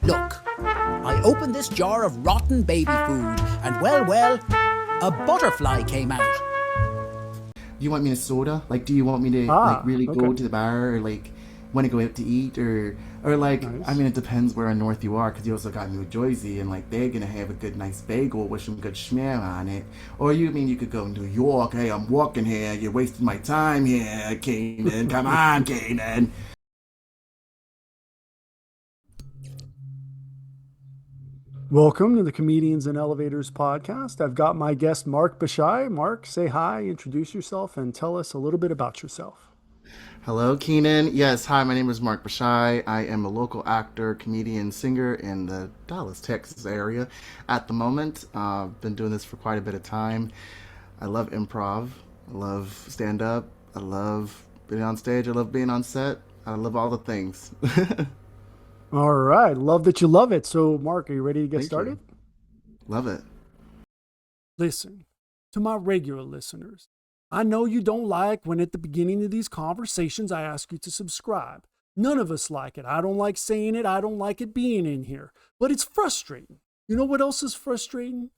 Look, I opened this jar of rotten baby food, and well, a butterfly came out. Do you want me to soda? Like, do you want me to really Okay. go to the bar, or like want to go out to eat, or like, I Nice. mean, it depends where in North you are, because you also got New Jersey, and like they're gonna have a good nice bagel with some good schmear on it. Or you mean you could go New York? Hey, I'm walking here. You're wasting my time here, Kanan. Come on, Kanan. Welcome to the Comedians and Elevators podcast. I've got my guest, Mark Beshai. Mark, say hi, introduce yourself, and tell us a little bit about yourself. Hello, Keenan. Yes, hi, my name is Mark Beshai. I am a local actor, comedian, singer in the Dallas, Texas area at the moment. I've been doing this for quite a bit of time. I love improv. I love stand up. I love being on stage. I love being on set. I love all the things. All right. Love that you love it. So, Mark, are you ready to get Thank started? you. Love it. Listen, to my regular listeners, I know you don't like when at the beginning of these conversations I ask you to subscribe. None of us like it. I don't like saying it. I don't like it being in here. But it's frustrating. You know what else is frustrating?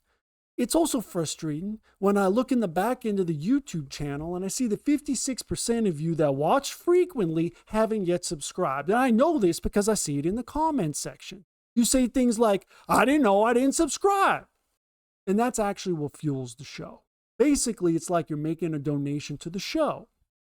It's also frustrating when I look in the back end of the YouTube channel and I see that 56% of you that watch frequently haven't yet subscribed. And I know this because I see it in the comments section. You say things like, I didn't know I didn't subscribe. And that's actually what fuels the show. Basically, it's like you're making a donation to the show.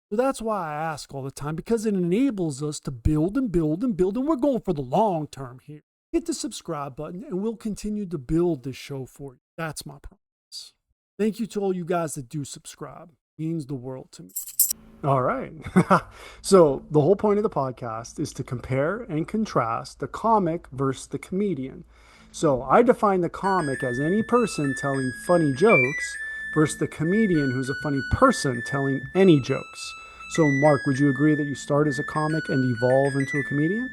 So that's why I ask all the time, because it enables us to build and build and build. And we're going for the long term here. Hit the subscribe button and we'll continue to build this show for you. That's my promise. Thank you to all you guys that do subscribe. It means the world to me. All right. So the whole point of the podcast is to compare and contrast the comic versus the comedian. So I define the comic as any person telling funny jokes versus the comedian who's a funny person telling any jokes. So Mark, would you agree that you start as a comic and evolve into a comedian?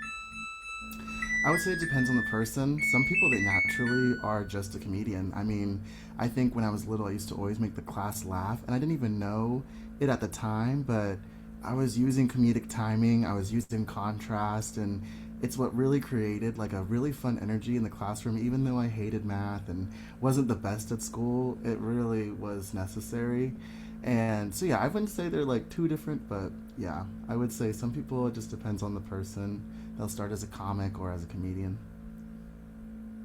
I would say it depends on the person. Some people, they naturally are just a comedian. I mean, I think when I was little, I used to always make the class laugh, and I didn't even know it at the time, but I was using comedic timing, I was using contrast, and it's what really created like a really fun energy in the classroom. Even though I hated math and wasn't the best at school, it really was necessary. And so yeah, I wouldn't say they're like too different, but yeah, I would say some people, it just depends on the person. They'll start as a comic or as a comedian.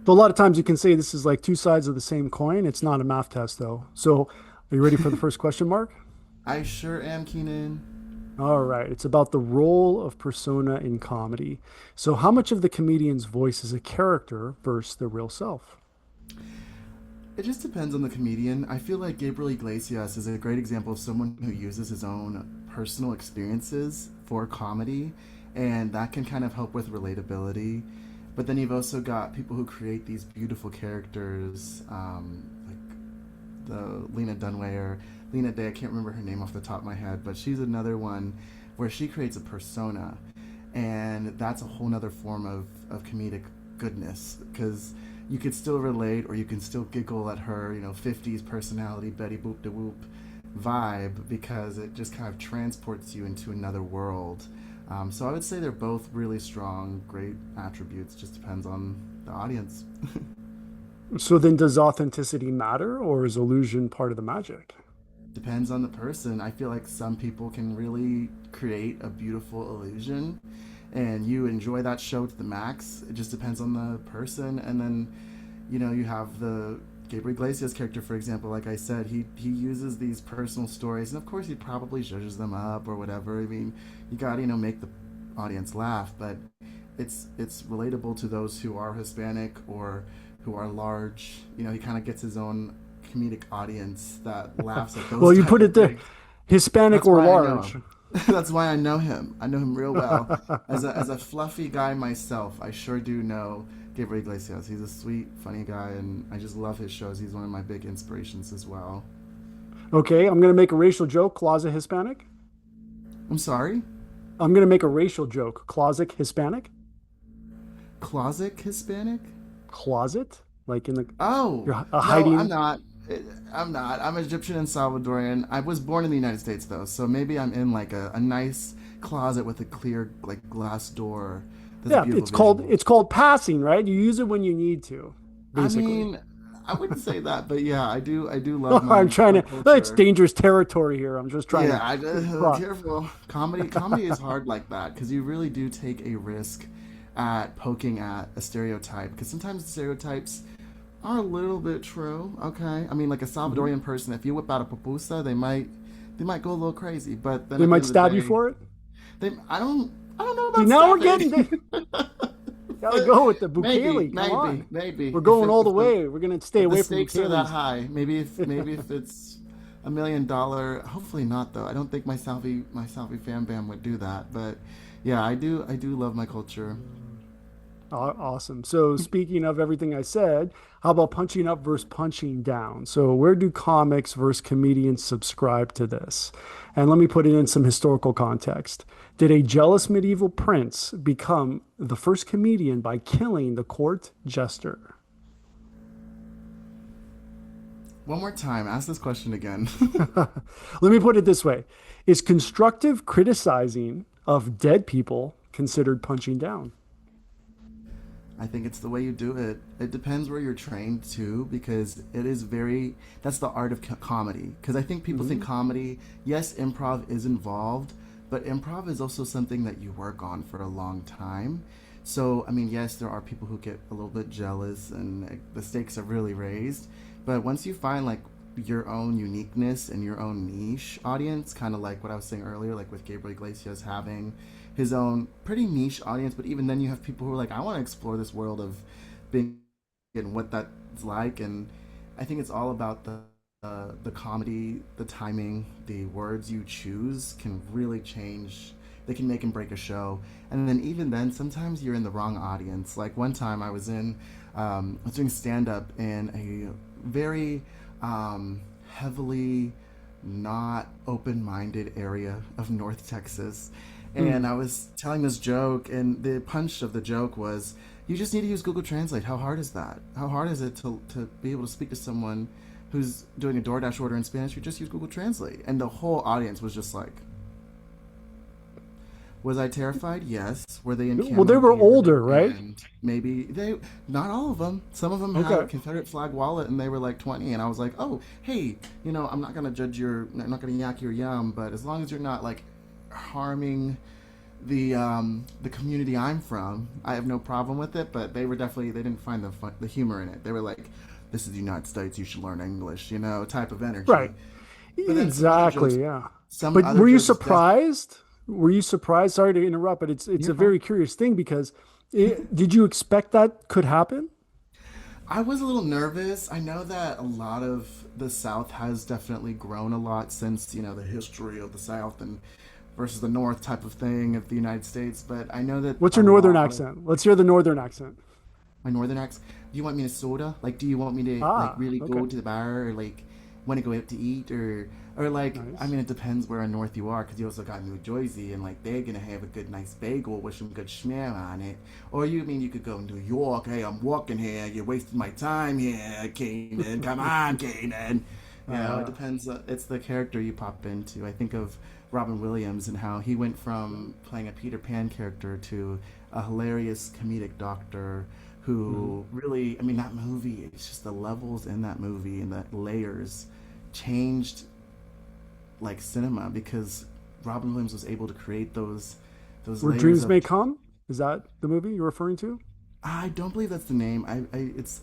So a lot of times you can say this is like two sides of the same coin. It's not a math test though. So are you ready for the first question, Mark? I sure am, Keenan. All right. It's about the role of persona in comedy. So how much of the comedian's voice is a character versus their real self? It just depends on the comedian. I feel like Gabriel Iglesias is a great example of someone who uses his own personal experiences for comedy, and that can kind of help with relatability. But then you've also got people who create these beautiful characters, like the Lena Dunway or Lena Day. I can't remember her name off the top of my head, but she's another one where she creates a persona, and that's a whole nother form of comedic goodness, because you could still relate, or you can still giggle at her, 50s personality, Betty Boop de Whoop vibe, because it just kind of transports you into another world. So I would say they're both really strong, great attributes. Just depends on the audience. So then does authenticity matter or is illusion part of the magic? Depends on the person. I feel like some people can really create a beautiful illusion and you enjoy that show to the max. It just depends on the person. And then, you have the Gabriel Iglesias character, for example. Like I said, he uses these personal stories, and of course he probably zhuzhes them up or whatever. I mean, you got to make the audience laugh, but it's relatable to those who are Hispanic or who are large. He kind of gets his own comedic audience that laughs at those. Well, you type put of it there, things. Hispanic That's or why I know large. him. That's why I know him. I know him real well. As a fluffy guy myself, I sure do know Gabriel Iglesias. He's a sweet, funny guy, and I just love his shows. He's one of my big inspirations as well. Okay, I'm going to make a racial joke, closet Hispanic. I'm sorry? I'm going to make a racial joke, closet Hispanic. Closet Hispanic? Closet? Like in the, Oh, you're no, I'm hiding. not. I'm not. I'm Egyptian and Salvadorian. I was born in the United States, though, so maybe I'm in like a nice closet with a clear like glass door. That's a Yeah, beautiful visual. it's called passing, right? You use it when you need to, I basically. mean, I wouldn't say that, but yeah, I do love I'm trying my to. It's culture. dangerous territory here. I'm just trying Yeah, to. careful. Comedy is hard like that because you really do take a risk at poking at a stereotype because sometimes the stereotypes are a little bit true. Okay, I mean, like a Mhm. Salvadorian person, if you whip out a pupusa, they might go a little crazy. But then They at the might end of the stab you day, for it. I don't know See, about now we're stabbing. getting to. Gotta go with the maybe, Bukele. Come on, maybe we're going all the if the way. We're gonna stay if the away from stakes are that Bukele's. high, maybe if it's $1 million, hopefully not though. I don't think my Salvi fan bam would do that. But yeah, I do love my culture. Awesome. So, speaking of everything I said, how about punching up versus punching down? So, where do comics versus comedians subscribe to this? And let me put it in some historical context. Did a jealous medieval prince become the first comedian by killing the court jester? One more time, ask this question again. Let me put it this way. Is constructive criticizing of dead people considered punching down? I think it's the way you do it. It depends where you're trained too, because it is very. That's the art of comedy. Because I think people think Mhm. comedy. Yes, improv is involved, but improv is also something that you work on for a long time. So I mean, yes, there are people who get a little bit jealous, and the stakes are really raised. But once you find like your own uniqueness and your own niche audience, kind of like what I was saying earlier, like with Gabriel Iglesias having his own pretty niche audience, but even then you have people who are like, I want to explore this world of being and what that's like, and I think it's all about the comedy, the timing, the words you choose can really change. They can make and break a show, and then even then, sometimes you're in the wrong audience. Like one time, I was doing stand up in a very heavily not open minded area of North Texas. And I was telling this joke, and the punch of the joke was, you just need to use Google Translate. How hard is that? How hard is it to be able to speak to someone who's doing a DoorDash order in Spanish? You just use Google Translate. And the whole audience was just like, was I terrified? Yes. Were they in Well, they camo were gear? older, right? And maybe they, not all of them. Some of them had a Okay. Confederate flag wallet and they were like 20. And I was like, oh, hey, I'm not going to I'm not going to yak your yum, but as long as you're not like harming the community I'm from, I have no problem with it. But they were definitely, they didn't find the humor in it. They were like, this is the United States, you should learn English, type of Right. energy. But then Exactly. Yeah. some But other were you jokes, surprised? Were you surprised? Sorry to interrupt, but it's you're a fine. very curious thing because did you expect that could happen? I was a little nervous. I know that a lot of the South has definitely grown a lot since, the history of the South and versus the North type of thing of the United States. But I know that What's a your northern lot of accent? Let's hear the northern accent. my northern accent. Do you want me to soda? Like, do you want me to like Ah, really okay. go to the bar or like want to go out to eat or like I Nice. mean it depends where in North you are because you also got New Jersey and like they're gonna have a good nice bagel with some good schmear on it. Or you mean you could go New York? Hey, I'm walking here. You're wasting my time here, Kanan. Come on, Kanan. It Uh, depends. It's the character you pop into. I think of Robin Williams and how he went from playing a Peter Pan character to a hilarious comedic doctor mhm. who really, I mean, that movie, it's just the levels in that movie and the layers changed like cinema because Robin Williams was able to create those Where layers dreams of. may come? Is that the movie you're referring to? I don't believe that's the name. It's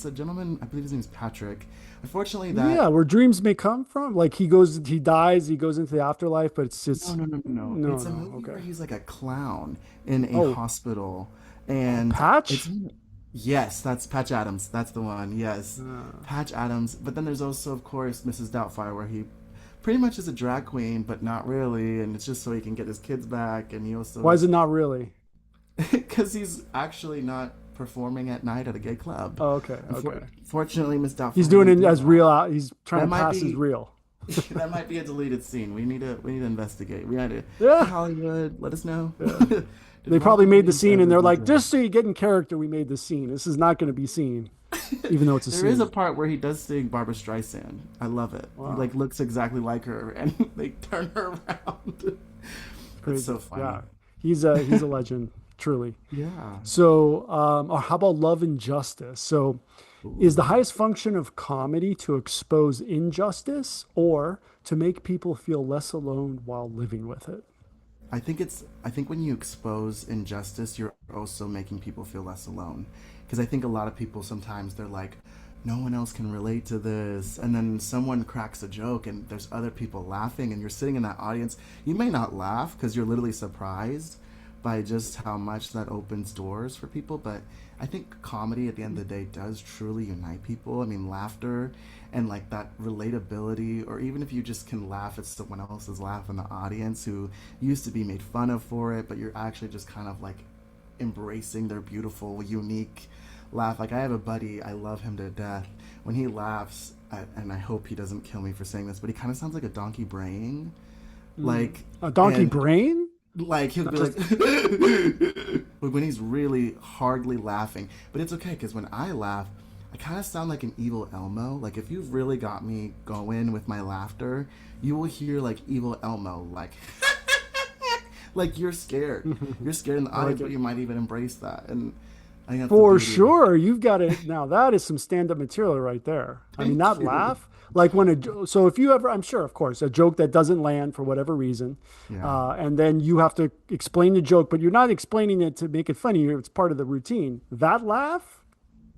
a gentleman. I believe his name is Patrick. Unfortunately, that Yeah, where dreams may come from. Like he dies, he goes into the afterlife, but no, it's no, no, no, no. no, It's a no. movie Okay. where he's like a clown in a Oh, hospital, oh, and it's Patch. yes, that's Patch Adams. That's the one. Yes, Uh, Patch Adams. But then there's also, of course, Mrs. Doubtfire, where he pretty much is a drag queen, but not really, and it's just so he can get his kids back, and he why also is it not really? because he's actually not performing at night at a gay club. Oh, okay, okay. Fortunately, Miss He's Doubtfire doing didn't it do as that. real. He's trying That to might pass as be real. that might be a deleted scene. We need to investigate. We had to. Hey, Yeah, Hollywood, let us know. yeah. Did They probably Robin made the Williams scene, and ever they're do like, that? "Just so you get in character, we made the scene. This is not going to be seen, even though it's a There is a scene." part where he does sing Barbara Streisand. I love it. He Wow, like looks exactly like her, and they turn her around. That's crazy. so funny. Yeah, he's a legend, truly. Yeah. So, or how about love and justice? So, is the Ooh. highest function of comedy to expose injustice or to make people feel less alone while living with it? I think when you expose injustice, you're also making people feel less alone. Because I think a lot of people sometimes they're like, no one else can relate to this. And then someone cracks a joke and there's other people laughing and you're sitting in that audience. You may not laugh because you're literally surprised by just how much that opens doors for people. But I think comedy at the end of the day does truly unite people. I mean, laughter and like that relatability, or even if you just can laugh at someone else's laugh in the audience who used to be made fun of for it, but you're actually just kind of like embracing their beautiful, unique laugh. Like I have a buddy, I love him to death. When he laughs, and I hope he doesn't kill me for saying this, but he kind of sounds like a donkey braying. Like, A donkey and brain? like he'll Not be like, just but when he's really hardly laughing. But it's okay because when I laugh, I kind of sound like an evil Elmo. Like if you've really got me going with my laughter, you will hear like evil Elmo, like like you're scared. You're scared in the I like audience, it. but you might even embrace that. And I think that's the For beauty of it. sure. You've got it. Now that is some stand-up material right there. I mean, Thank that you. laugh, like when so if you ever, I'm sure, of course, a joke that doesn't land for whatever reason, Yeah. and then you have to explain the joke, but you're not explaining it to make it funny. It's part of the routine. That laugh,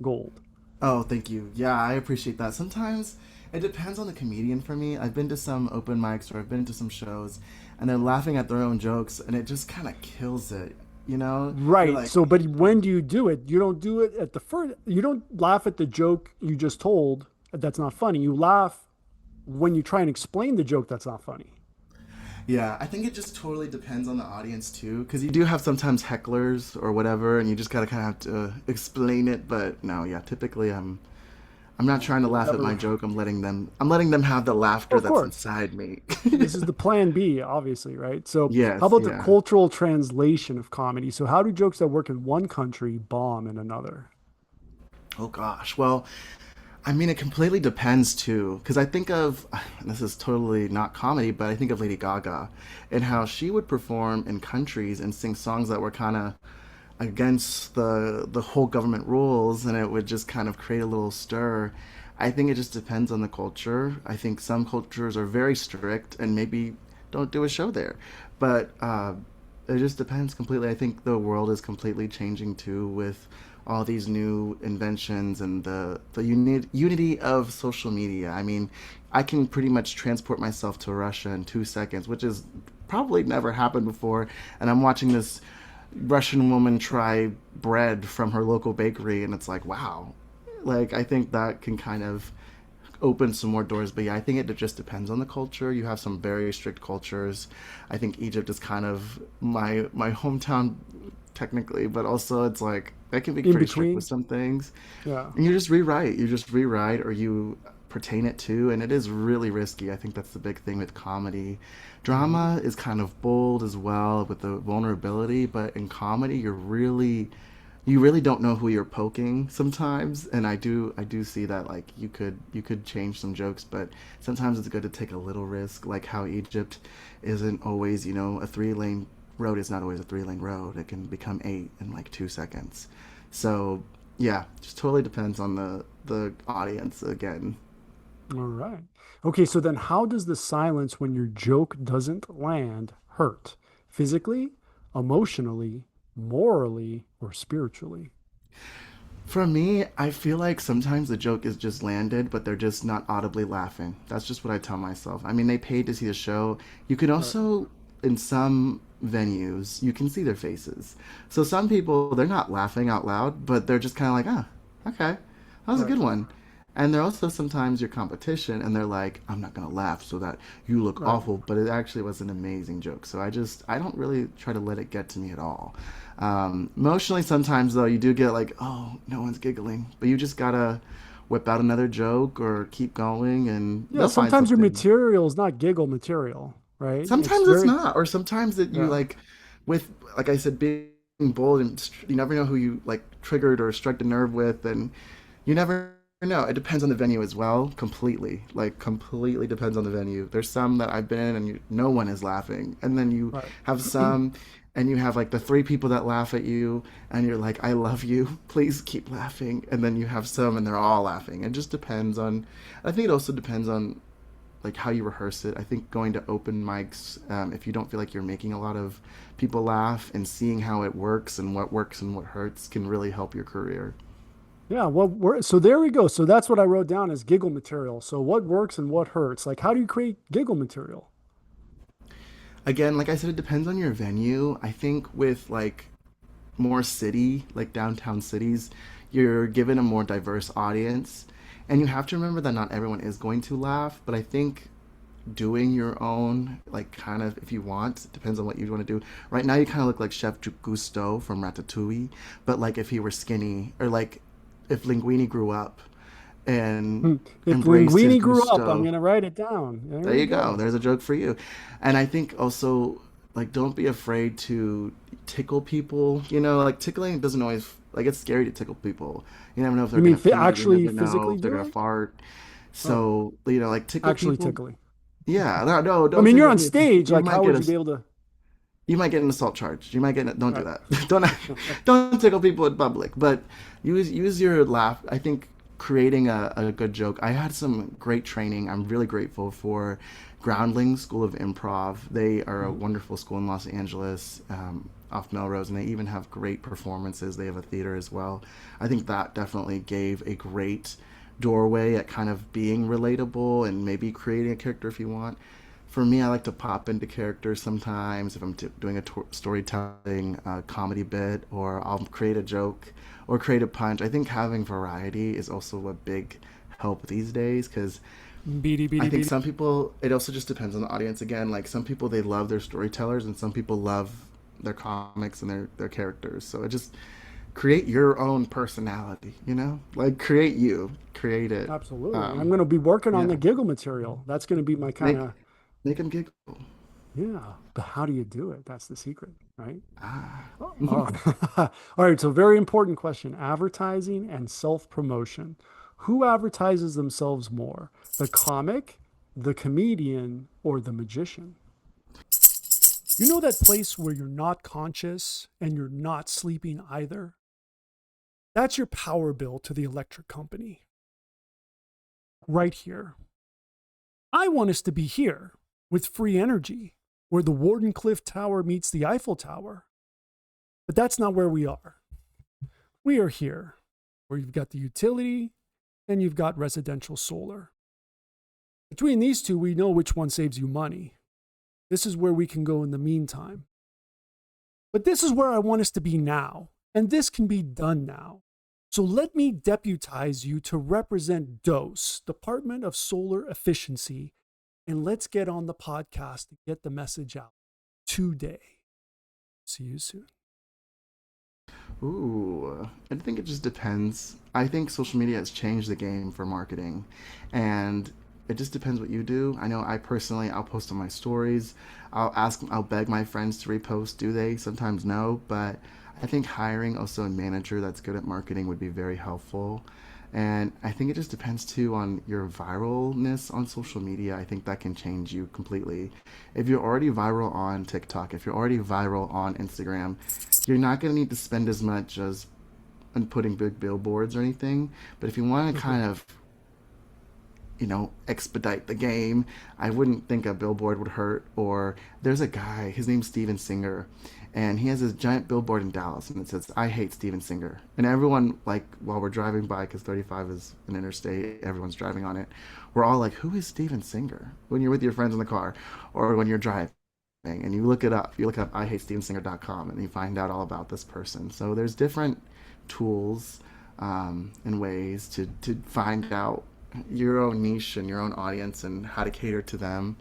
gold. Oh, thank you. Yeah, I appreciate that. Sometimes it depends on the comedian for me. I've been to some open mics or I've been to some shows and they're laughing at their own jokes and it just kind of kills it. You know? You're Right. like, So, but when do you do it? You don't do it at the first, you don't laugh at the joke you just told that's not funny. You laugh when you try and explain the joke that's not funny. yeah, I think it just totally depends on the audience too, because you do have sometimes hecklers or whatever, and you just gotta kind of have to explain it. But no, yeah, typically I'm not trying to laugh at my Whatever. joke. I'm letting them have the laughter Of that's course. inside me. This is the plan B, obviously, right? So, how Yes, about the yeah. cultural translation of comedy? So, how do jokes that work in one country bomb in another? Oh gosh. Well, I mean, it completely depends too, because I think of and this is totally not comedy, but I think of Lady Gaga and how she would perform in countries and sing songs that were kind of against the whole government rules, and it would just kind of create a little stir. I think it just depends on the culture. I think some cultures are very strict and maybe don't do a show there, but it just depends completely. I think the world is completely changing too with all these new inventions and the unity of social media. I mean, I can pretty much transport myself to Russia in 2 seconds, which is probably never happened before. And I'm watching this Russian woman try bread from her local bakery, and it's like, wow. Like, I think that can kind of open some more doors. But yeah, I think it just depends on the culture. You have some very strict cultures. I think Egypt is kind of my hometown technically, but also it's like that can be In pretty strict with between? some things. Yeah. And you just rewrite. You just rewrite or you pertain it to, and it is really risky. I think that's the big thing with comedy. Mhm. Drama is kind of bold as well with the vulnerability, but in comedy you really don't know who you're poking sometimes, and I do see that like you could change some jokes, but sometimes it's good to take a little risk, like how Egypt isn't always, a 3 lane road is not always a 3 lane road. It can become 8 in like 2 seconds. So yeah, just totally depends on the audience again. All right. Okay, so then how does the silence when your joke doesn't land hurt? Physically, emotionally, morally, or spiritually? For me, I feel like sometimes the joke is just landed, but they're just not audibly laughing. That's just what I tell myself. I mean, they paid to see the show. You can Right. also, in some venues, you can see their faces. So some people, they're not laughing out loud, but they're just kind of like, ah, okay, that was a Right. good one. And they're also sometimes your competition, and they're like, I'm not gonna laugh so that you look Right. awful, but it actually was an amazing joke. So I don't really try to let it get to me at all. Emotionally, sometimes though, you do get like, oh, no one's giggling, but you just gotta whip out another joke or keep going, and Yeah, they'll find sometimes your something. material is not giggle material, right? It's Sometimes it's very, not, or sometimes that you yeah. like, with like I said, being bold and you never know who you like triggered or struck the nerve with, and you never no, it depends on the venue as well. Completely, like completely depends on the venue. There's some that I've been in and no one is laughing, and then you Right. have some, and you have like the three people that laugh at you, and you're like, I love you, please keep laughing. And then you have some, and they're all laughing. It just depends on. I think it also depends on like how you rehearse it. I think going to open mics, if you don't feel like you're making a lot of people laugh and seeing how it works and what hurts, can really help your career. Yeah, so there we go. So that's what I wrote down as giggle material. So what works and what hurts? Like, how do you create giggle material? Again, like I said, it depends on your venue. I think with like more city, like downtown cities, you're given a more diverse audience. And you have to remember that not everyone is going to laugh, but I think doing your own, like kind of, if you want, it depends on what you want to do. Right now, you kind of look like Chef Gusteau from Ratatouille, but like if he were skinny, or like if Linguini grew up and Hmm. If embraced his Linguini grew up, I'm Gusteau. going to write it down. There There we you go. go. There's a joke for you. And I think also, like, don't be afraid to tickle people. You know, like, tickling doesn't always, like, it's scary to tickle people. You never know if they're You mean going to pee. You actually never know physically if they're do going to it? fart. Oh, So, like, tickle actually people. tickling. Yeah, no, no, I don't mean, you're tickle on people. stage. You Like, might how get would a, you be able to? you might get an assault charge. You might get, don't do Right. that. Don't, don't tickle people in public. But use your laugh. I think creating a good joke. I had some great training. I'm really grateful for Groundlings School of Improv. They are a Mhm. wonderful school in Los Angeles, off Melrose, and they even have great performances. They have a theater as well. I think that definitely gave a great doorway at kind of being relatable and maybe creating a character if you want. For me, I like to pop into characters sometimes if I'm doing a storytelling comedy bit, or I'll create a joke or create a punch. I think having variety is also a big help these days, because Beady, I beady, think beady. some people, it also just depends on the audience again. Like some people, they love their storytellers, and some people love their comics and their characters. So it just create your own personality, you know? Like create it. Absolutely. And I'm Um, going to be working on yeah. the giggle material. That's going to be my kind Make of, make them giggle. yeah. But how do you do it? That's the secret, right? Ah. Oh, all right. So, very important question, advertising and self promotion. Who advertises themselves more? The comic, the comedian, or the magician? You know that place where you're not conscious and you're not sleeping either? That's your power bill to the electric company right here. I want us to be here with free energy where the Wardenclyffe Tower meets the Eiffel Tower. But that's not where we are. We are here where you've got the utility and you've got residential solar. Between these two, we know which one saves you money. This is where we can go in the meantime. But this is where I want us to be now, and this can be done now. So let me deputize you to represent DOSE, Department of Solar Efficiency, and let's get on the podcast and get the message out today. See you soon. Ooh, I think it just depends. I think social media has changed the game for marketing, and it just depends what you do. I know I personally, I'll post on my stories. I'll beg my friends to repost. Do they? Sometimes no, but I think hiring also a manager that's good at marketing would be very helpful. And I think it just depends too on your viralness on social media. I think that can change you completely. If you're already viral on TikTok, if you're already viral on Instagram, you're not going to need to spend as much as on putting big billboards or anything. But if you want to kind of, expedite the game, I wouldn't think a billboard would hurt. Or there's a guy, his name's Steven Singer, and he has this giant billboard in Dallas, and it says, I hate Steven Singer. And everyone, like, while we're driving by, because 35 is an interstate, everyone's driving on it, we're all like, who is Steven Singer? When you're with your friends in the car, or when you're driving, and you look it up. You look up IHateStevenSinger.com and you find out all about this person. So there's different tools and ways to find out your own niche and your own audience and how to cater to them.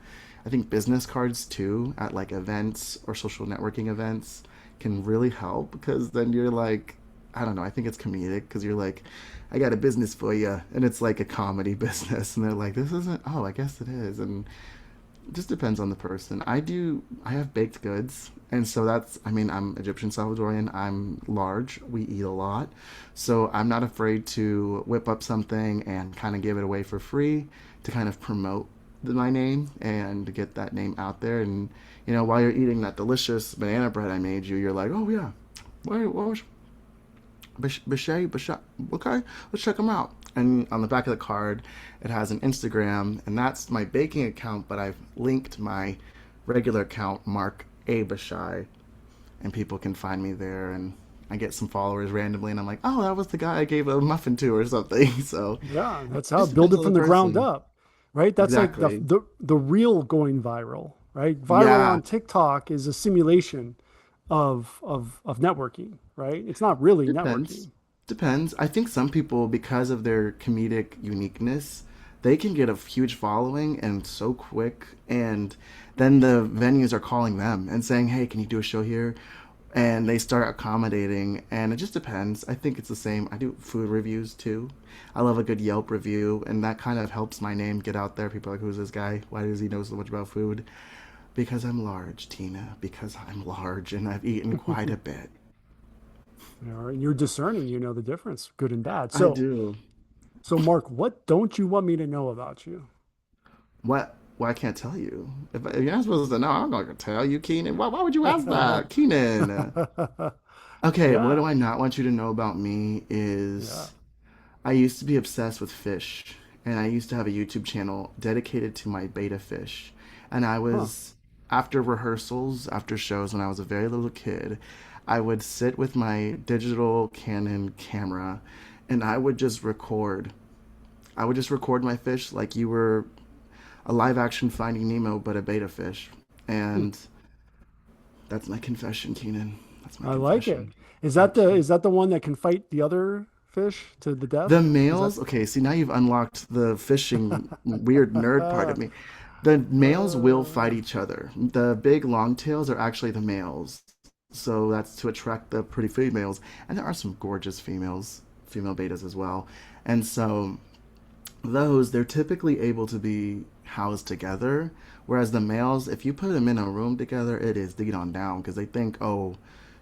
I think business cards too at like events or social networking events can really help, because then you're like, I don't know, I think it's comedic because you're like, I got a business for you, and it's like a comedy business, and they're like, this isn't. Oh, I guess it is, and just depends on the person. I have baked goods. And so I mean, I'm Egyptian Salvadorian. I'm large. We eat a lot. So I'm not afraid to whip up something and kind of give it away for free to kind of promote my name and to get that name out there. And, while you're eating that delicious banana bread I made you, you're like, oh, yeah. What was Beshai, okay, let's check them out. And on the back of the card, it has an Instagram, and that's my baking account, but I've linked my regular account, Mark A. Beshai, and people can find me there, and I get some followers randomly, and I'm like, oh, that was the guy I gave a muffin to or something. So Yeah, that's it how just build depends it on from the the ground person. up, right? That's like Exactly. the real going viral, right? Viral Yeah, on TikTok is a simulation of networking, right? It's not really depends. networking. Depends. I think some people, because of their comedic uniqueness, they can get a huge following and so quick. And then the venues are calling them and saying, hey, can you do a show here? And they start accommodating. And it just depends. I think it's the same. I do food reviews too. I love a good Yelp review. And that kind of helps my name get out there. People are like, who's this guy? Why does he know so much about food? Because I'm large, Tina. Because I'm large and I've eaten quite a bit. And you're discerning, you know the difference, good and bad. I So, do. Mark, what don't you want me to know about you? What? Well, I can't tell you. If you're not supposed to know, I'm not gonna tell you, Keenan. Why would you ask that, Keenan? Okay, what do Yeah, I not want you to know about me yeah. is I used to be obsessed with fish, and I used to have a YouTube channel dedicated to my beta fish. And I Huh. was, after rehearsals, after shows, when I was a very little kid, I would sit with my digital Canon camera, and I would just record. I would just record my fish like you were a live action Finding Nemo, but a beta fish. Hmm. And that's my confession, Keenan. That's my I like it. confession. Thank you. Is that the one that can fight the other fish to the The death? Is that males, okay, see, now you've unlocked the fishing weird nerd part of me. The males will fight uh, each other. The big long tails are actually the males. So that's to attract the pretty females. And there are some gorgeous female betas as well. And so they're typically able to be housed together. Whereas the males, if you put them in a room together, it is dig on down because they think, oh,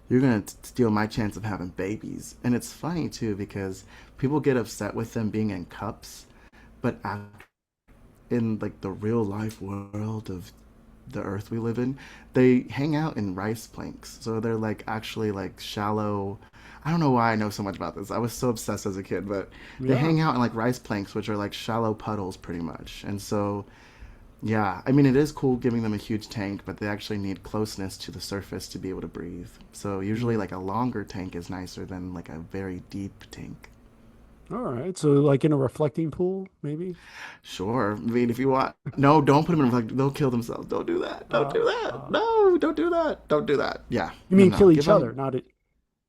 you're gonna steal my chance of having babies. And it's funny too because people get upset with them being in cups, but in like the real life world of the earth we live in, they hang out in rice planks. So they're like actually like shallow. I don't know why I know so much about this. I was so obsessed as a kid, but they yeah. hang out in like rice planks, which are like shallow puddles pretty much. And so, yeah, I mean, it is cool giving them a huge tank, but they actually need closeness to the surface to be able to breathe. So usually, like a longer tank is nicer than like a very deep tank. All right. So like in a reflecting pool, maybe? Sure. I mean, if you want, no, don't put them in like they'll kill themselves. Don't do that. Don't Uh, do that. uh, No, don't do that. Don't do that. Yeah, you no, mean no. kill Give each other, them. not it,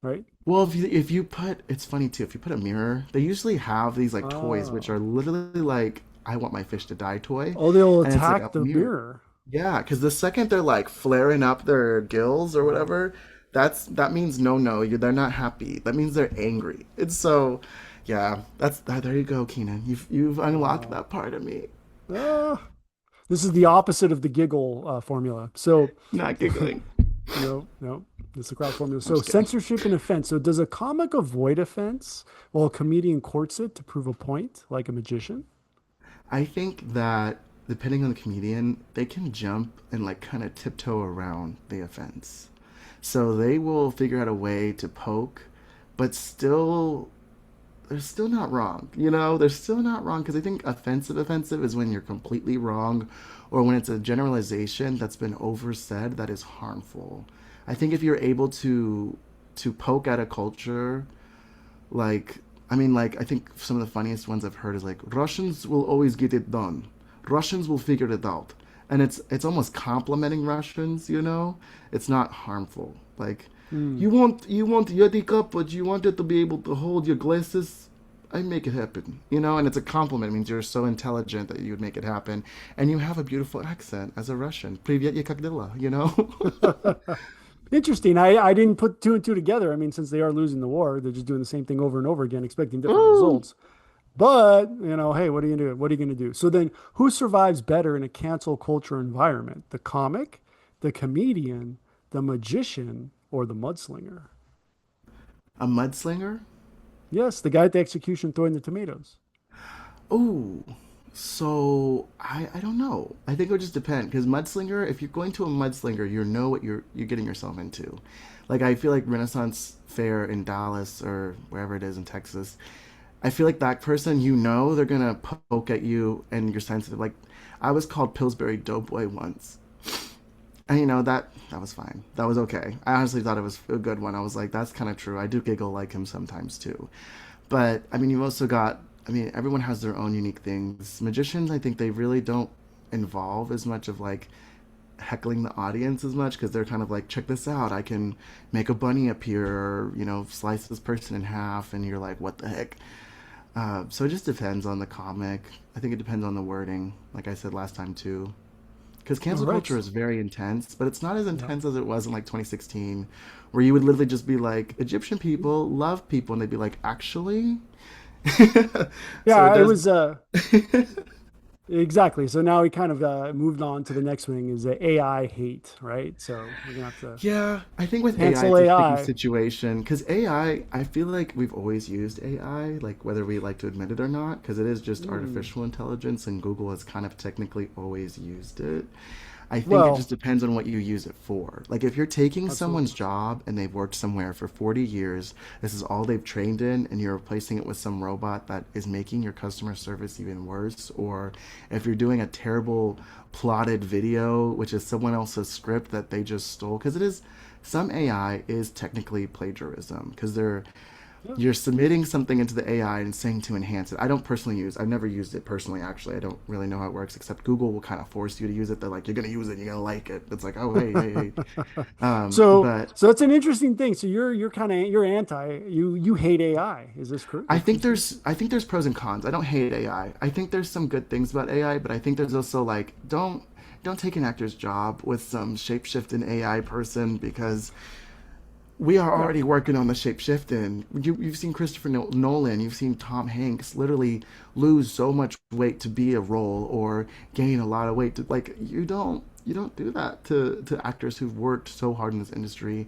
right? Well, if you put, it's funny too. If you put a mirror, they usually have these like toys, which are Oh. literally like I want my fish to die toy, Oh, they'll and it's like a attack the mirror. mirror. Yeah, because the second they're like flaring up their gills or Oh. whatever, that means no, no, they're not happy. That means they're angry. And so, yeah, that's that. There you go, Keenan. You've unlocked Wow. that part of me. Uh, this is the opposite of the giggle formula. So, Not giggling. no, it's the crowd formula. I'm So, just kidding. censorship and offense. So, does a comic avoid offense while a comedian courts it to prove a point, like a magician? I think that depending on the comedian, they can jump and like kind of tiptoe around the offense. So they will figure out a way to poke, but still they're still not wrong. They're still not wrong because I think offensive is when you're completely wrong or when it's a generalization that's been oversaid that is harmful. I think if you're able to poke at a culture like I mean like I think some of the funniest ones I've heard is like Russians will always get it done. Russians will figure it out. And it's almost complimenting Russians. It's not harmful. Like Hmm. you want Yeti cup, but you want it to be able to hold your glasses. I make it happen. And it's a compliment. It means you're so intelligent that you would make it happen, and you have a beautiful accent as a Russian. Привет, я как dela. Interesting. I didn't put two and two together. I mean, since they are losing the war, they're just doing the same thing over and over again, expecting different Ooh, results. But, hey, what are you going to do? What are you going to do? So then who survives better in a cancel culture environment? The comic, the comedian, the magician, or the mudslinger? A mudslinger? Yes, the guy at the execution throwing the tomatoes. Oh, so I don't know. I think it would just depend because mudslinger. If you're going to a mudslinger, you know what you're getting yourself into. Like I feel like Renaissance Fair in Dallas or wherever it is in Texas. I feel like that person, they're gonna poke at you and you're sensitive. Like I was called Pillsbury Doughboy once, and that was fine. That was okay. I honestly thought it was a good one. I was like, that's kind of true. I do giggle like him sometimes too. But I mean, you've also got. I mean, everyone has their own unique things. Magicians, I think they really don't involve as much of like heckling the audience as much because they're kind of like, check this out. I can make a bunny appear, or slice this person in half, and you're like, what the heck? So it just depends on the comic. I think it depends on the wording, like I said last time too. Because All cancel culture right. is very intense, but it's not as Yeah. intense as it was in like 2016, where you would literally just be like, Egyptian people love people, and they'd be like, actually? So it Yeah, it does. was exactly. So now we kind of moved on to the next thing is the AI hate, right? So we're gonna have to Yeah, I think with AI, cancel it's a sticky AI. situation because I feel like we've always used AI, like whether we like to admit it or not, because it is just Hmm. artificial intelligence, and Google has kind of technically always used it. I think it just Well, depends on what you use it for. Like if you're taking someone's absolutely. job and they've worked somewhere for 40 years, this is all they've trained in, and you're replacing it with some robot that is making your customer service even worse, or if you're doing a terrible plotted video, which is someone else's script that they just stole, because it is some AI is technically plagiarism because Yeah. you're submitting something into the AI and saying to enhance it. I don't personally I've never used it personally, actually. I don't really know how it works, except Google will kind of force you to use it. They're like, you're going to use it, you're going to like it. It's like, oh, hey, hey, hey. So But so that's an interesting thing. So you're kind of you're anti you hate AI. Is this true? I Is think this true? there's pros and cons. I don't hate AI. I think there's some good things about AI, but I think there's also like, don't take an actor's job with some shapeshifting AI person because we are Yeah. already working on the shape shifting. You've seen Christopher Nolan, you've seen Tom Hanks literally lose so much weight to be a role or gain a lot of weight. Like you don't do that to actors who've worked so hard in this industry.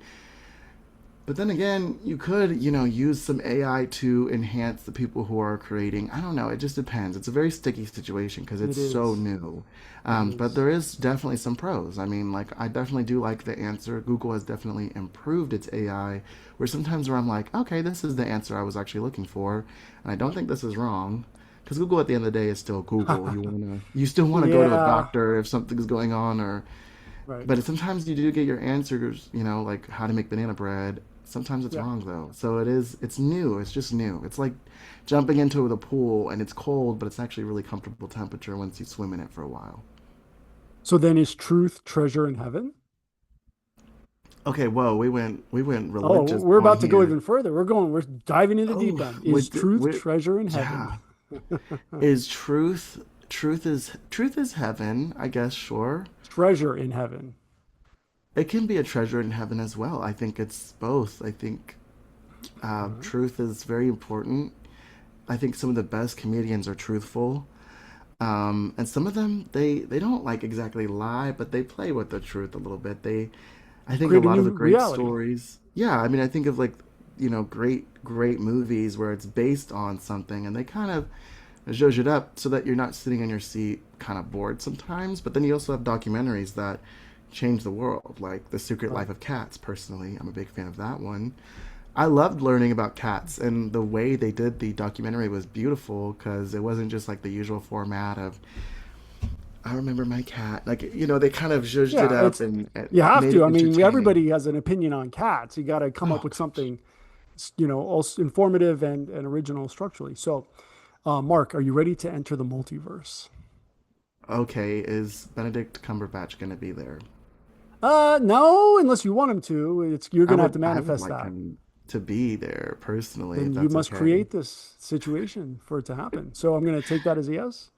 But then again, you could, use some AI to enhance the people who are creating. I don't know. It just depends. It's a very sticky situation because it's It so is. new. It But is. there is definitely some pros. I mean, like, I definitely do like the answer. Google has definitely improved its AI, where sometimes where I'm like, okay, this is the answer I was actually looking for, and I don't think this is wrong. Because Google, at the end of the day, is still Google. You still wanna go to a Yeah. doctor if something's going on, or Right. but sometimes you do get your answers, like how to make banana bread. Sometimes it's Yeah. wrong though. So it's new. It's just new. It's like jumping into the pool and it's cold, but it's actually really comfortable temperature once you swim in it for a while. So then is truth treasure in heaven? Okay, whoa, we went Oh, religious we're on about to go here. even further. We're diving into the deep Oh, end. Is truth with treasure in heaven? yeah. Is truth is heaven, I guess, sure. Treasure in heaven. It can be a treasure in heaven as well. I think it's both. I think All right. truth is very important. I think some of the best comedians are truthful. And some of them they don't like exactly lie, but they play with the truth a little bit. I think a Create a lot of new the great reality. stories. Yeah, I mean, I think of like great movies where it's based on something, and they kind of zhuzh it up so that you're not sitting in your seat kind of bored sometimes. But then you also have documentaries that change the world, like The Secret Right. Life of Cats. Personally, I'm a big fan of that one. I loved learning about cats, and the way they did the documentary was beautiful because it wasn't just like the usual format of I remember my cat. Like they kind of zhuzhed it Yeah, up it's and you have made to. it I mean, entertaining. everybody has an opinion on cats. You got to come up Oh with gosh. something, also informative and original structurally. So, Mark, are you ready to enter the multiverse? Okay, is Benedict Cumberbatch gonna be there? No, unless you want him to. It's you're I gonna have would to I would manifest like that. him to be there personally, if Then you that's must okay. create this situation for it to happen. So I'm gonna take that as a yes.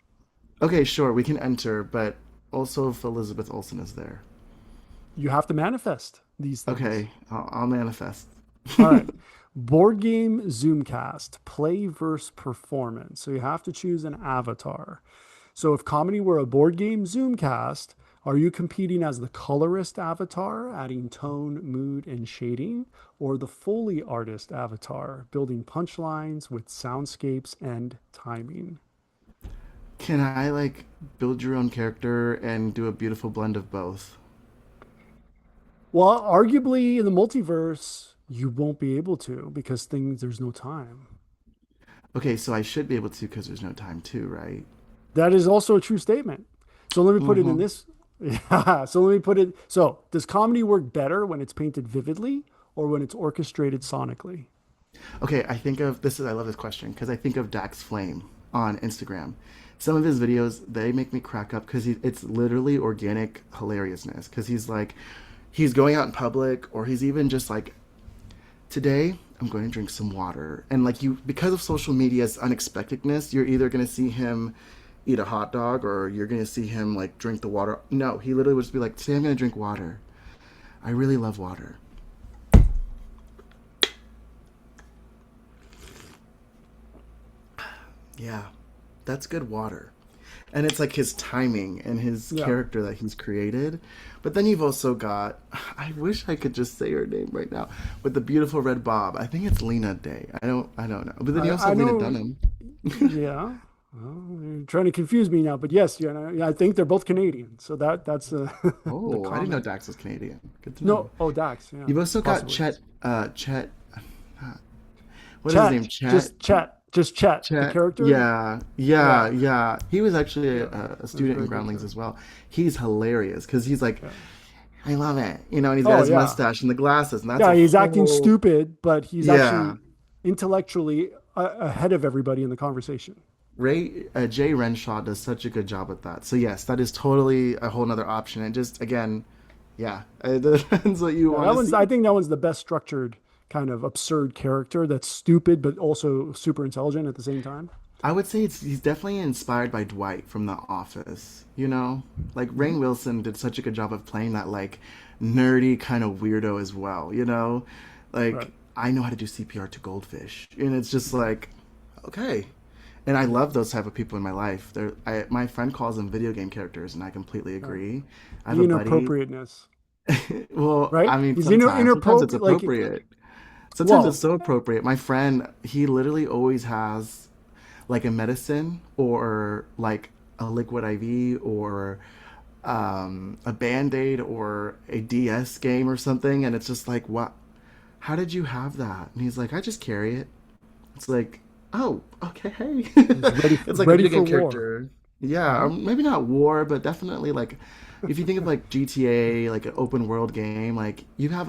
Okay, sure, we can enter, but also if Elizabeth Olsen is there. You have to manifest these things. Okay, I'll manifest. All right. Board game Zoomcast, play versus performance. So you have to choose an avatar. So if comedy were a board game Zoomcast, are you competing as the colorist avatar, adding tone, mood, and shading, or the Foley artist avatar, building punchlines with soundscapes and timing? Can I like build your own character and do a beautiful blend of both? Well, arguably in the multiverse, you won't be able to because there's no time. Okay, so I should be able to because there's no time too, right? That is also a true statement. So let me put it in Mm-hmm. this. Yeah. So let me put it. So does comedy work better when it's painted vividly or when it's orchestrated sonically? Okay, I think of this is I love this question because I think of Dax Flame on Instagram. Some of his videos they make me crack up because it's literally organic hilariousness because he's going out in public or he's even just like today I'm going to drink some water and like you because of social media's unexpectedness you're either going to see him eat a hot dog or you're going to see him like drink the water. No, he literally would just be like today I'm going to drink water. I really love water. Yeah, that's good water. And it's like his timing and his Yeah. character that he's created. But then you've also got, I wish I could just say her name right now, with the beautiful red bob. I think it's Lena Day. I don't know. But then you also I have Lena know. Dunham. Yeah. Well, you're trying to confuse me now, but yes, yeah, I think they're both Canadian. So that's the Oh, I didn't know comment. Dax was Canadian. Good to know. No, oh Dax, yeah, You've also got possibly. Chet, what is his name? Chet, Chet? just Chet, the Chet, character. yeah, yeah, Yeah, yeah. He was actually yeah, a that's a student in very good Groundlings show. as well. He's hilarious because he's like, Yeah. I love it, and he's got Oh his yeah, mustache and the glasses, and that's yeah. a He's acting whole, stupid, but he's yeah. actually intellectually ahead of everybody in the conversation. Jay Renshaw does such a good job with that. So yes, that is totally a whole nother option. And just again, yeah, it depends what you Yeah, want that to one's. I see. think that one's the best structured kind of absurd character that's stupid but also super intelligent at the same time. I would say he's definitely inspired by Dwight from The Office. Like Hmm. Rainn Wilson did such a good job of playing that like nerdy kind of weirdo as well. Right. Like I know how to do CPR to goldfish, and it's just like, okay. And I love those type of people in my life. My friend calls them video game characters, and I completely Right. agree. I have The a buddy. inappropriater. Well, I Right? mean, He's sometimes it's inappropriate. Like, appropriate. Sometimes it's well, so appropriate. My friend, he literally always has like a medicine or like a liquid IV or a band aid or a DS game or something. And it's just like, what? How did you have that? And he's like, I just carry it. It's like, oh, okay. he's ready, It's like a ready video for game war. character. Yeah, or Hmm. maybe not war, but definitely like if you think of like GTA, like an open world game, like you have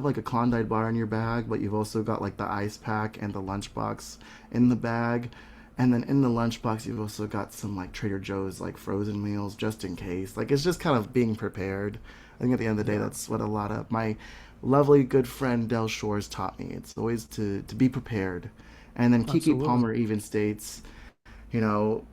like a Klondike bar in your bag, but you've also got like the ice pack and the lunchbox in the bag. And then in the lunchbox, you've also got some like Trader Joe's like frozen meals just in case. Like it's just kind of being prepared. I think at the end of the day, Yeah, that's what a lot of my lovely good friend Del Shores taught me. It's always to be prepared. And then Kiki absolutely. Palmer even states, you know,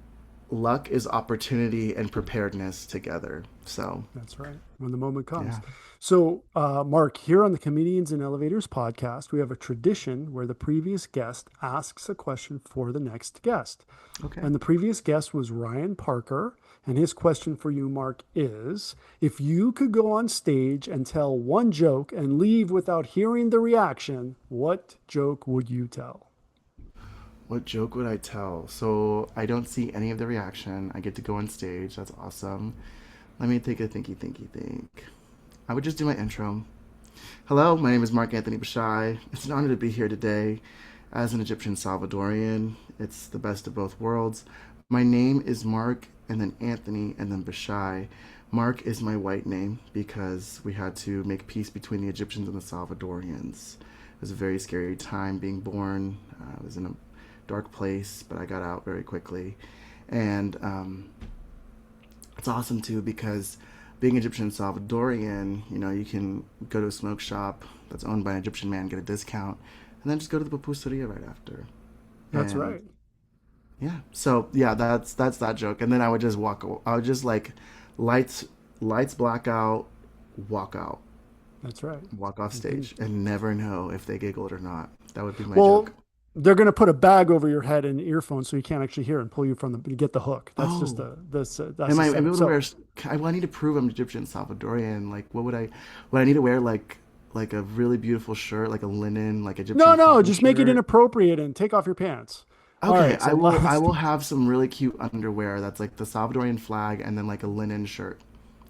luck is opportunity and preparedness together. So, That's right. When the moment comes. yeah. So, Mark, here on the Comedians in Elevators podcast, we have a tradition where the previous guest asks a question for the next guest. Okay. And the previous guest was Ryan Parker. And his question for you, Mark, is if you could go on stage and tell one joke and leave without hearing the reaction, what joke would you tell? What joke would I tell? So I don't see any of the reaction. I get to go on stage. That's awesome. Let me take a think. I would just do my intro. Hello, my name is Mark Anthony Beshai. It's an honor to be here today as an Egyptian Salvadorian. It's the best of both worlds. My name is Mark, and then Anthony, and then Beshai. Mark is my white name because we had to make peace between the Egyptians and the Salvadorians. It was a very scary time being born. I was in a dark place, but I got out very quickly. And it's awesome too because being Egyptian Salvadorian, you can go to a smoke shop that's owned by an Egyptian man, get a discount, and then just go to the pupuseria right after. That's And right. yeah, so yeah, that's that joke. And then I would just walk. I would just like lights black out, walk out. That's right. walk off stage and never know if they giggled or not. That would be my Well, joke. they're going to put a bag over your head and earphones so you can't actually hear and pull you from the get the hook. That's just Oh, that's am the I setup. able to So wear? Well, I need to prove I'm Egyptian Salvadorian. Like, what would I? Would I need to wear like a really beautiful shirt, like a linen, like Egyptian no, cotton just make it shirt? inappropriate and take off your pants. All Okay, right. So I last. will have some really cute underwear that's like the Salvadorian flag and then like a linen shirt.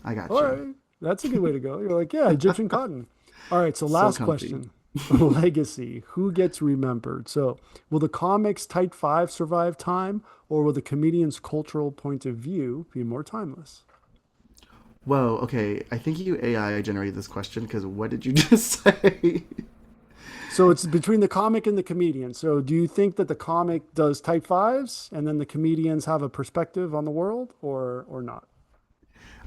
I got All you. right, that's a good way to go. You're like, yeah, Egyptian cotton. All right. So So last comfy. question. Legacy. Who gets remembered? So will the comics Tight Five survive time, or will the comedian's cultural point of view be more timeless? Whoa, okay. I think you AI generated this question because what did you just say? So it's between the comic and the comedian. So do you think that the comic does type fives and then the comedians have a perspective on the world or not?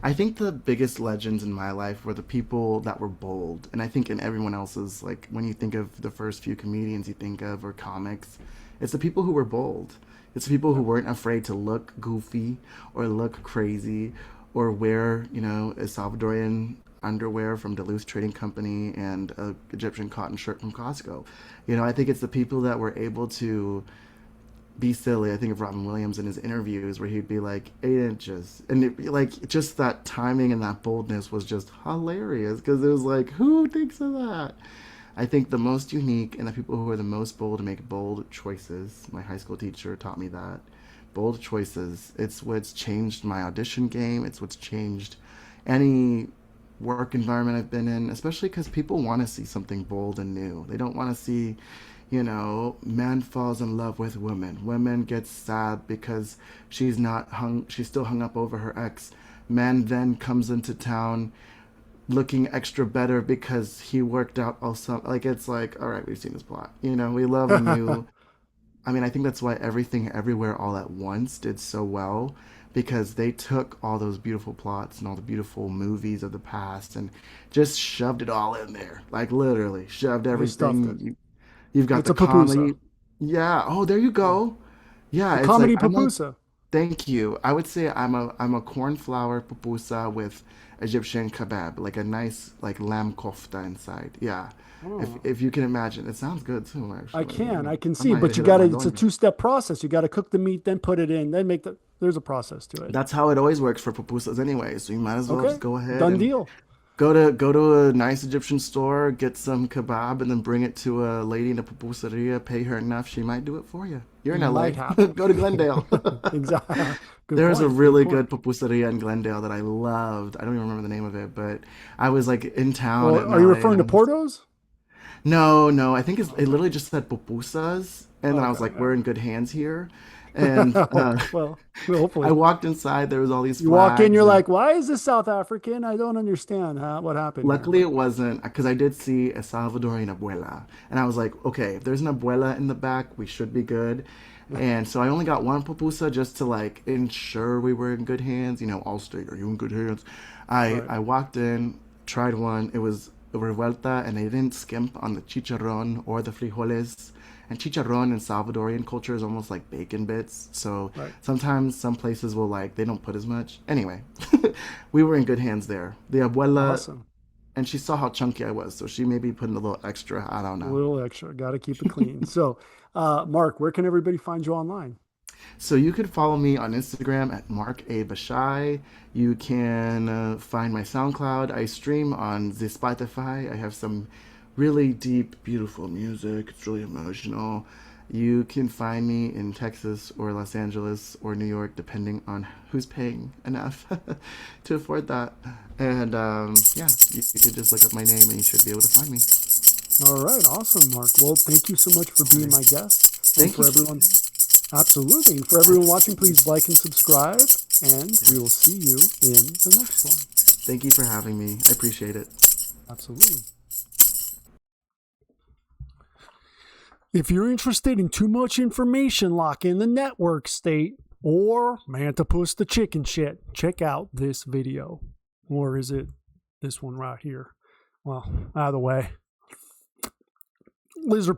I think the biggest legends in my life were the people that were bold. And I think in everyone else's, like when you think of the first few comedians you think of or comics, it's the people who were bold. It's the people who weren't afraid to look goofy or look crazy or wear, a Salvadorian underwear from Duluth Trading Company and a Egyptian cotton shirt from Costco. I think it's the people that were able to be silly. I think of Robin Williams in his interviews where he'd be like 8 inches, and like just that timing and that boldness was just hilarious because it was like, who thinks of that? I think the most unique and the people who are the most bold to make bold choices. My high school teacher taught me that bold choices. It's what's changed my audition game. It's what's changed any work environment I've been in, especially because people want to see something bold and new. They don't want to see, man falls in love with woman. Woman gets sad because she's still hung up over her ex. Man then comes into town looking extra better because he worked out also. Like, it's like, all right, we've seen this plot. We love a new. I mean, I think that's why Everything Everywhere All at Once did so well because they took all those beautiful plots and all the beautiful movies of the past and just shoved it all in there. Like literally shoved They stuffed it. everything. You've got It's the a pupusa. comedy. Yeah. Oh, there you Yeah. go. A Yeah, it's like comedy I'm like pupusa. thank you. I would say I'm a cornflower pupusa with Egyptian kebab, like a nice like lamb kofta inside. Yeah. If Oh, if you can imagine, it sounds good too. Actually, I can I see, might but you hit up got to, my it's a London. two-step process. You got to cook the meat, then put it in, then there's a process to it. That's how it always works for pupusas anyway. So you might as well just Okay. go ahead Done and deal. go to a nice Egyptian store, get some kebab, and then bring it to a lady in a pupuseria. Pay her enough, she might do it for you. You're in LA. Might happen. Go to Glendale. Exactly. Good There's a point. Good really good point. pupuseria in Glendale that I loved. I don't even remember the name of it, but I was like in town Well, in are you LA and referring I to was Portos? no, no. I think it Okay. literally just said pupusas, and then I Okay. was like, Yeah. we're in good hands here. And Okay. Well, I hopefully. walked inside. There was all these You walk in, flags, you're and like, why is this South African? I don't understand what happened here. luckily But it wasn't because I did see a Salvadorian abuela, and I was like, okay, if there's an abuela in the back, we should be good. And so I only got one pupusa just to like ensure we were in good hands. Allstate, are you in good hands? I right. I walked in, tried one. It was a revuelta, and they didn't skimp on the chicharrón or the frijoles. And chicharrón in Salvadorian culture is almost like bacon bits. So Right. sometimes some places will like they don't put as much. Anyway, we were in good hands there. The abuela, Awesome. and she saw how chunky I was, so she may be putting a little extra. I don't A know. little extra. Got to keep it clean. So, Mark, where can everybody find you online? So you could follow me on Instagram at Mark A. Beshai. You can find my SoundCloud. I stream on the Spotify. I have some really deep, beautiful music. It's really emotional. You can find me in Texas or Los Angeles or New York, depending on who's paying enough to afford that. And yeah, you could just look up my name and you should be able to find me. All right. Awesome, Mark. Well, thank you so much for being my guest. And Thank you. for everyone, absolutely. And for everyone watching, please like and subscribe. And we will see you in the next one. Thank you for having me. I appreciate it. Absolutely. If you're interested in too much information like in the network state or Mantipus the chicken shit, check out this video. Or is it this one right here? Well, either way. Lizard.